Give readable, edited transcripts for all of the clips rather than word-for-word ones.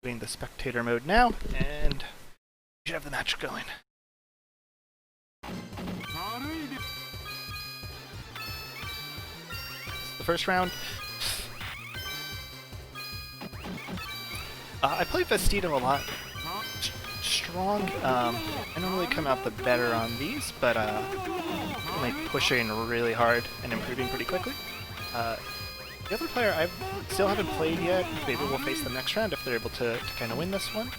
doing the spectator mode now, and we should have the match going. The first round. I play Vestido a lot. Strong. I normally come out the better on these, but I'm like pushing really hard and improving pretty quickly. The other player I still haven't played yet. Maybe we'll face them next round if they're able to kind of win this one.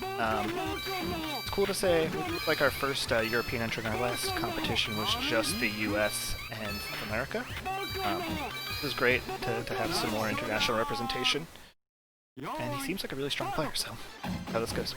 It's cool to say, like our first European entry in our last competition was just the US and South America. This is great to have some more international representation. And he seems like a really strong player, so how this goes.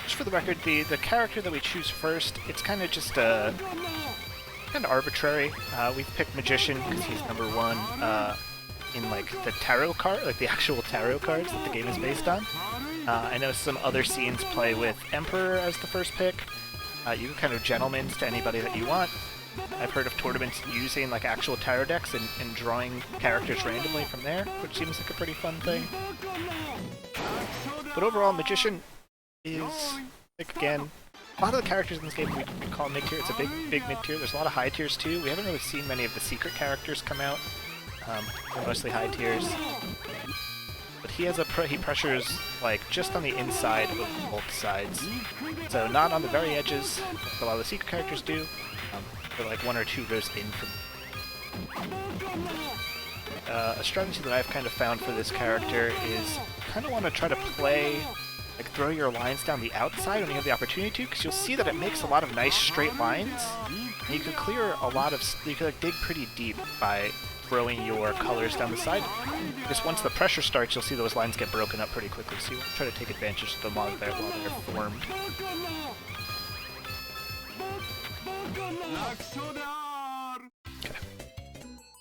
Just for the record, the character that we choose first, it's kind of just kind of arbitrary. We've picked Magician because he's number one in like the tarot card, like the actual tarot cards that the game is based on. I know some other scenes play with Emperor as the first pick. You can kind of gentlemans to anybody that you want. I've heard of tournaments using like actual tarot decks and drawing characters randomly from there, which seems like a pretty fun thing. But overall, Magician is, like, again, a lot of the characters in this game we call mid-tier. It's a big mid-tier. There's a lot of high tiers too. We haven't really seen many of the secret characters come out. They're mostly high tiers. But he has he pressures like just on the inside of both sides. So not on the very edges, like a lot of the secret characters do. But like one or two rows in from. A strategy that I've kind of found for this character is kind of want to try to play, like throw your lines down the outside when you have the opportunity to, because you'll see that it makes a lot of nice straight lines. And you can clear a lot of, you can like dig pretty deep by throwing your colors down the side. Because once the pressure starts, you'll see those lines get broken up pretty quickly, so you want to try to take advantage of them while they're formed. Okay.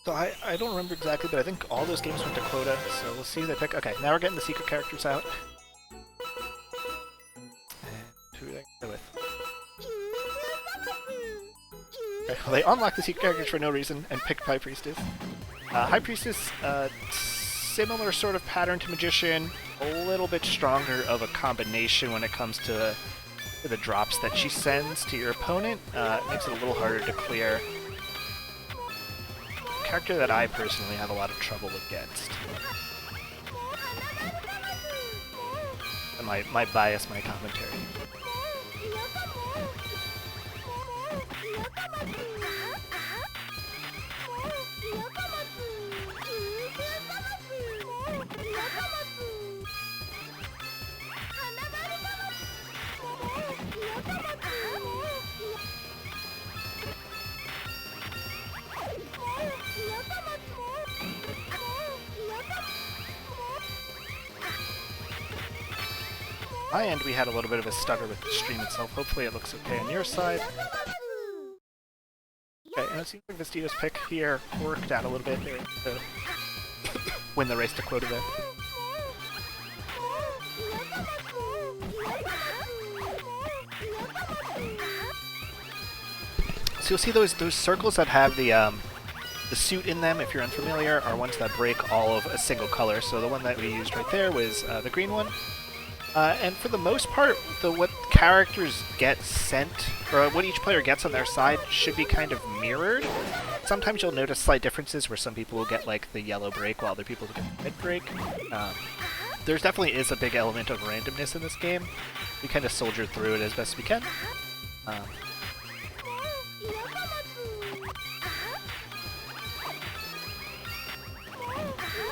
So I don't remember exactly, but I think all those games went to quota, so we'll see who they pick. Okay, now we're getting the secret characters out. And who do I go with? Okay, well, they unlocked the secret characters for no reason and picked High Priestess. High Priestess, similar sort of pattern to Magician, a little bit stronger of a combination when it comes to the drops that she sends to your opponent. It makes it a little harder to clear. Character that I personally have a lot of trouble against. And my bias, my commentary. On my end, we had a little bit of a stutter with the stream itself. Hopefully it looks okay on your side. Okay, and it seems like Vestido's pick here worked out a little bit to win the race to quota there. So you'll see those circles that have the suit in them, if you're unfamiliar, are ones that break all of a single color. So the one that we used right there was the green one. And for the most part, what characters get sent, or what each player gets on their side, should be kind of mirrored. Sometimes you'll notice slight differences where some people will get like the yellow break while other people will get the red break. There definitely is a big element of randomness in this game. We kind of soldiered through it as best we can.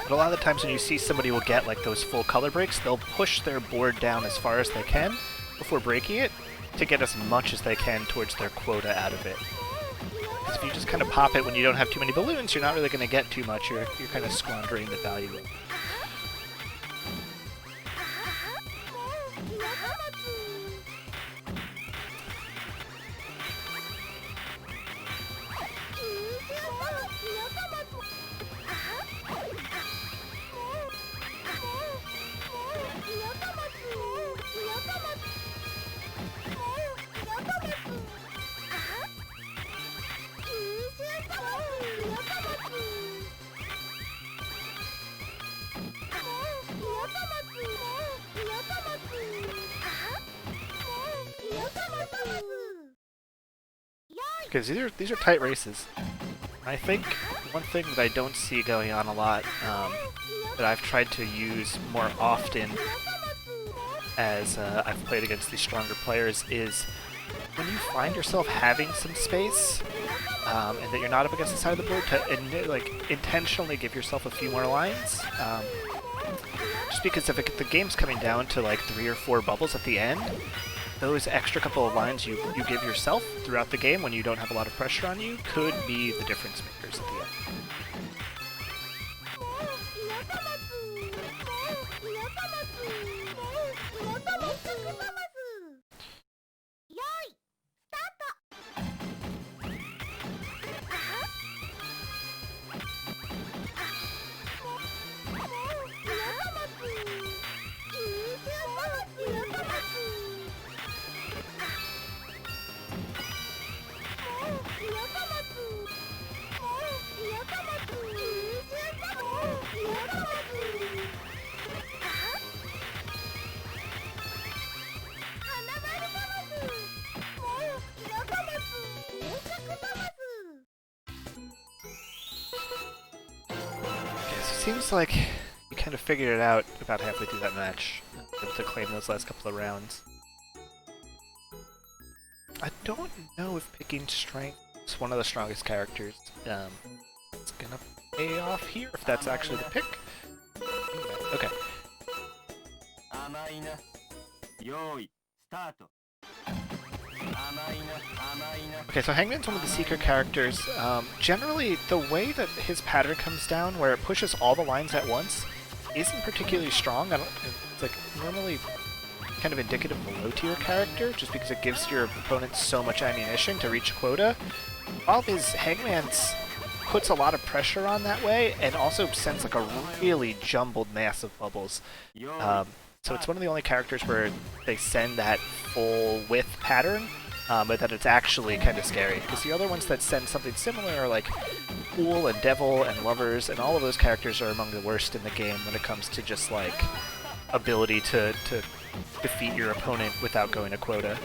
But a lot of the times when you see somebody will get like those full color breaks, they'll push their board down as far as they can before breaking it to get as much as they can towards their quota out of it. Because if you just kind of pop it when you don't have too many balloons, you're not really going to get too much. You're kind of squandering the value. because these are tight races. I think one thing that I don't see going on a lot, that I've tried to use more often as I've played against these stronger players, is when you find yourself having some space, and that you're not up against the side of the board, to like intentionally give yourself a few more lines. Just because if the game's coming down to like 3 or 4 bubbles at the end, those extra couple of lines you give yourself throughout the game when you don't have a lot of pressure on you could be the difference makers at the end. Seems like you kind of figured it out about halfway through that match, able to claim those last couple of rounds. I don't know if picking strength is one of the strongest characters. It's gonna pay off here if that's actually the pick. Okay. Okay, so Hangman's one of the secret characters. Generally, the way that his pattern comes down, where it pushes all the lines at once, isn't particularly strong. It's like normally kind of indicative of a low-tier character, just because it gives your opponent so much ammunition to reach quota. While his Hangman's puts a lot of pressure on that way, and also sends like a really jumbled mass of bubbles. So it's one of the only characters where they send that full width pattern, but that it's actually kind of scary. Because the other ones that send something similar are like Fool and Devil and Lovers, and all of those characters are among the worst in the game when it comes to just like ability to defeat your opponent without going to quota.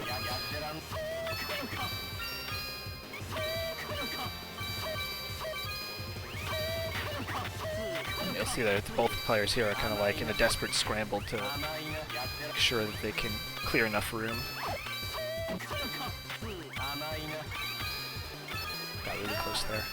You'll see that both players here are kind of like in a desperate scramble to make sure that they can clear enough room. Got really close there.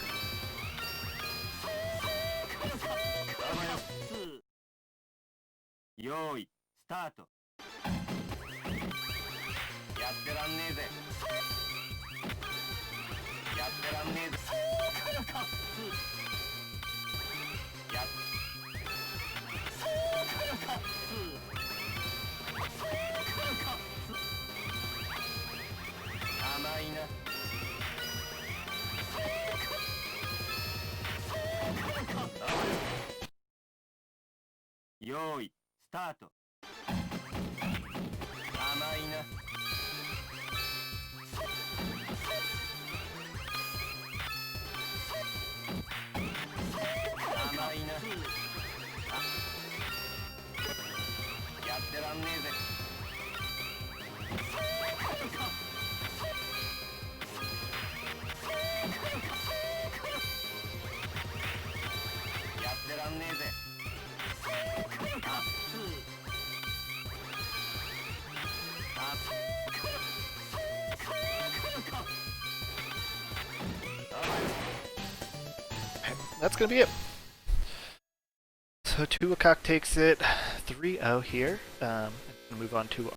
That's gonna be it. So Touakak takes it 3-0 here. And move on to